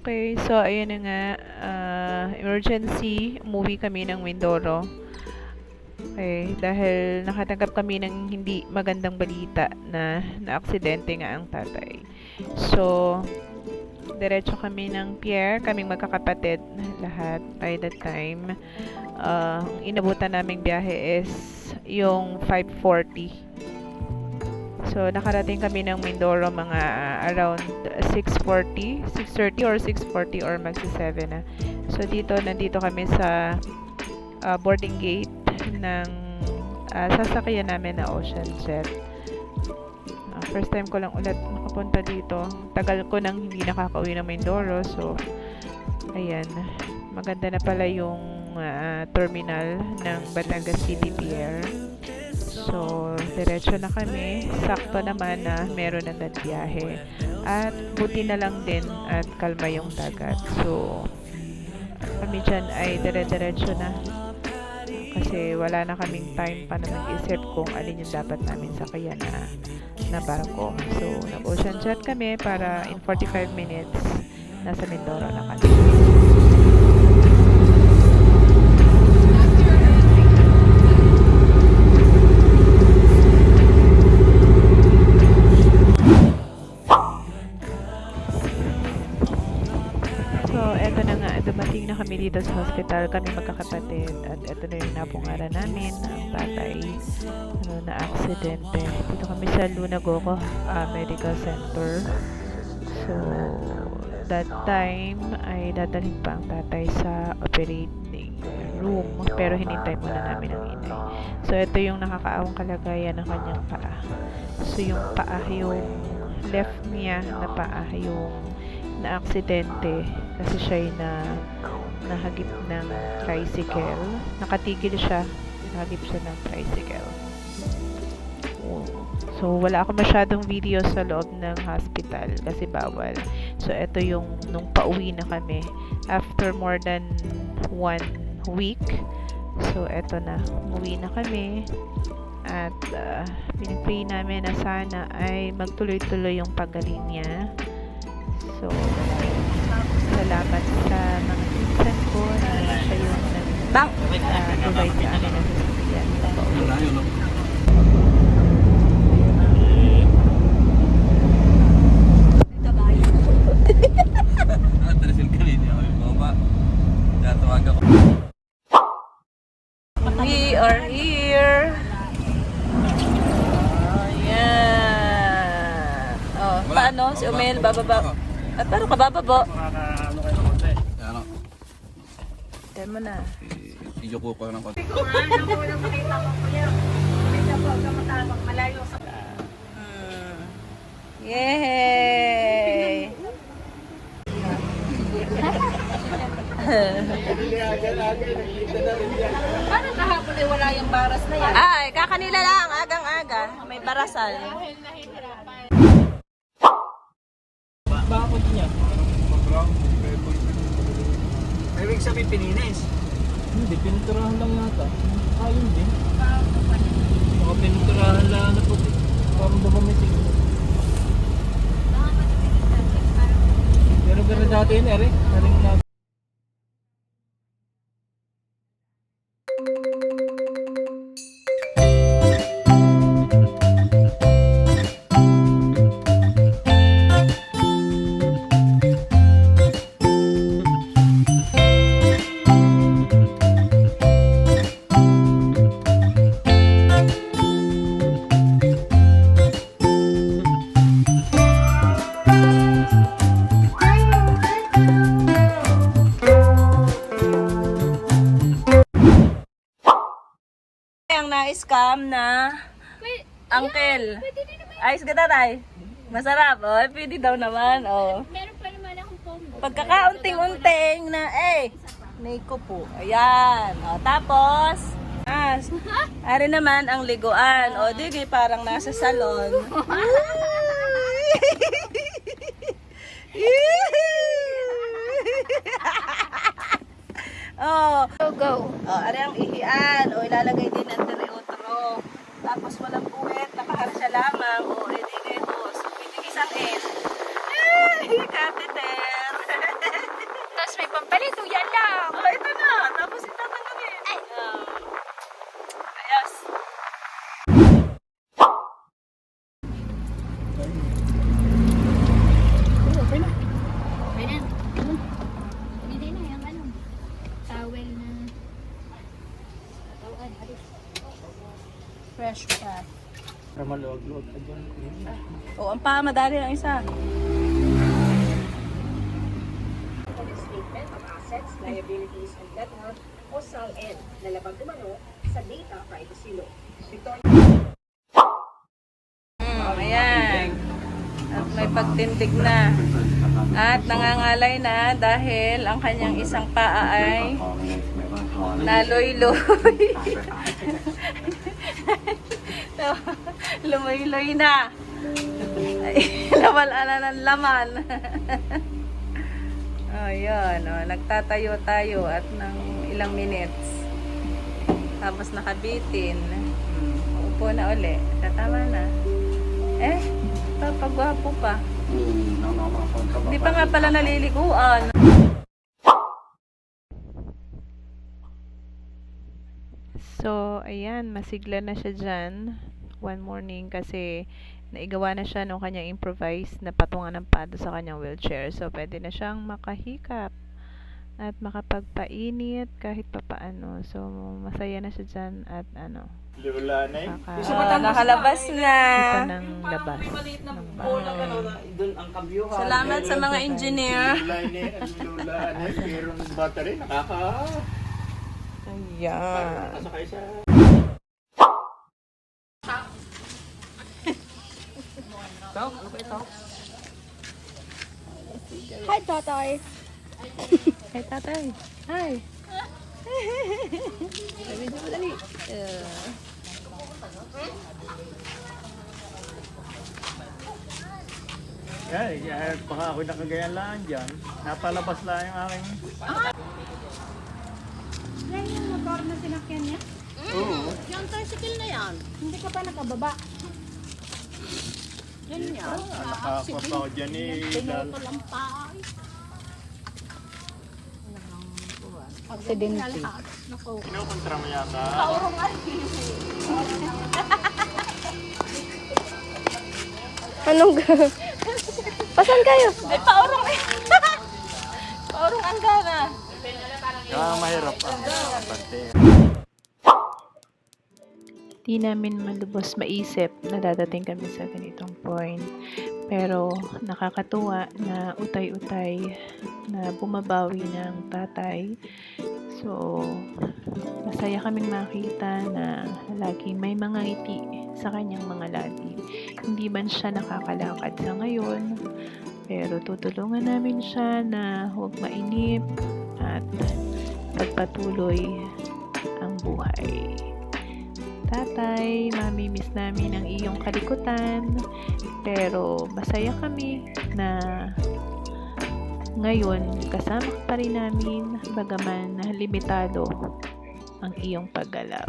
Okay, so ayun na nga, emergency, umuwi kami ng Mindoro. Okay, dahil nakatanggap kami ng hindi magandang balita na na-aksidente nga ang tatay. So, diretso kami ng Pierre, kaming magkakapatid lahat by that time. Ang inabutan naming biyahe is yung 5:40. So, nakarating kami ng Mindoro mga around 6:40, 6:30 or 6:40 or magsi-7 na. So, nandito kami sa boarding gate ng sasakyan namin na Ocean Jet. First time ko lang ulit nakapunta dito. Tagal ko nang hindi nakakauwi ng Mindoro. So, ayan. Maganda na pala yung terminal ng Batangas City Pier. So, diretso na kami. Sakto naman na meron ng biyahe. At buti na lang din at kalma yung dagat. So, kami dyan ay dire-diretso na. Kasi wala na kaming time pa na mag-isip kung alin yung dapat namin sakayan na barko. So, nag-ocean jet kami para in 45 minutes nasa Mindoro na kami. Eto na nga, dumating na kami dito sa hospital, kami magkakapatid, at eto na yung napungaran namin, ang tatay na aksidente. Dito kami sa Lunagoco Medical Center. So, that time ay dadalhin pa ang tatay sa operating room, pero hinintay muna namin ang inay. So, ito yung nakakaawang kalagayan ng kanyang paa. So, yung paa, yung left niya na paa, yung na aksidente kasi siya ay nahagip ng tricycle. Nakatigil siya. Nahagip siya ng tricycle. So, wala ako masyadong video sa loob ng hospital kasi bawal. So, ito yung nung pauwi na kami after more than 1 week. So, ito na. Umuwi na kami. At pinipray namin na sana ay magtuloy-tuloy yung paggaling niya. So, salamat sa mga pinsan ko na siya yung nag-provide sa amin ng sasakyan. We are here. Ayan. Oh, paano? Si Umel, bababa. At paano ka bababa? Ano? Tell mo na. Iyo ko ng konti. Yay! Paano kahapon ay wala yung baras na yan? Ay, kakanila lang, agang-aga. May barasan. Bakit niya? May ibig sabihin pininis? Hindi, piniturahan lang yata. Ayun din. Baka piniturahan lang na puti. Parang dumamitig. Pero gano'n dati yun, Eri. Naring na. Ang na-scam na uncle. Ayos ka tatay. Masarap. Oh, pwede daw naman. Oh. Meron pa naman akong combo. Pagkakaunting-unting na may po. Ayan. O, tapos, ari naman ang liguan. O, di parang nasa salon. Oh, Go. oh, ari ang ihian. O, ilalagay din ang teriotro. Tapos walang puwet, nakaharsya lamang. O, edi ito. So, pwede isang L. Ay, catheter. Tapos may pampalito, yan lang. Oh, ito na. Tapos itatanggalin. Ay. Ayos. Okay na. Bili na yung ano. Towel na. Fresh pa. Para maluwag-luwag ka dyan. Oh, ang paa, madali lang isa. Statement of Assets, Liabilities, and Net Worth o SALN na labag umano sa Data Privacy Law. Ayan. At may pagtindig na. At nangangalay na dahil ang kanyang isang paa ay naloy-loy. Lumoy-loy na. Ay, nawala ng laman. Oh, yun. Oh, nagtatayo tayo at ng ilang minutes. Tapos nakabitin. Upo na uli. Tatama na. Eh, papagwapo pa. Hindi pa nga pala naliliguan. So, ayan, masigla na siya dyan one morning kasi naigawa na siya nung kanyang improvise na patungan ng pado sa kanyang wheelchair. So, pwede na siyang makahikap at makapagpainit kahit papaano. So, masaya na siya dyan at ano, Lula na eh. Nakalabas na. kita ng labas ng bahay. Doon ang kabyuhan. Salamat sa mga engineer. Lula na eh. Lula na eh. Mayroong battery. Ayan. Nakasakay sa... Hi, tatay. Hey, tatay. Hi. Sabi mo dali. Baka ako nakagayan lang dyan. Napalabas lang yung aking... Yan yung motor na sinakyan niya? Oo. Yung tricycle na yan. Hindi ka pa nakababa. Yan yan. Nakakuha pa ako dyan eh. Ito lang pa. Aksidente. Kinukontra mo yata. Anong Pasan kayo? Ay, paurong eh. Paurong ang gana. Kaya mahirap ang pante. Di namin malubos maisip na dadating kami sa ganitong point. Pero nakakatuwa na utay-utay na bumabawi ng tatay. So, masaya kaming makita na laging may mga ngiti sa kanyang mga labi. Hindi man siya nakakalakad sa ngayon, pero tutulungan namin siya na huwag mainip at pagpatuloy ang buhay. Tatay, mamimiss namin ang iyong kalikutan, pero masaya kami na ngayon kasama ka pa rin namin bagaman limitado ang iyong paggalaw.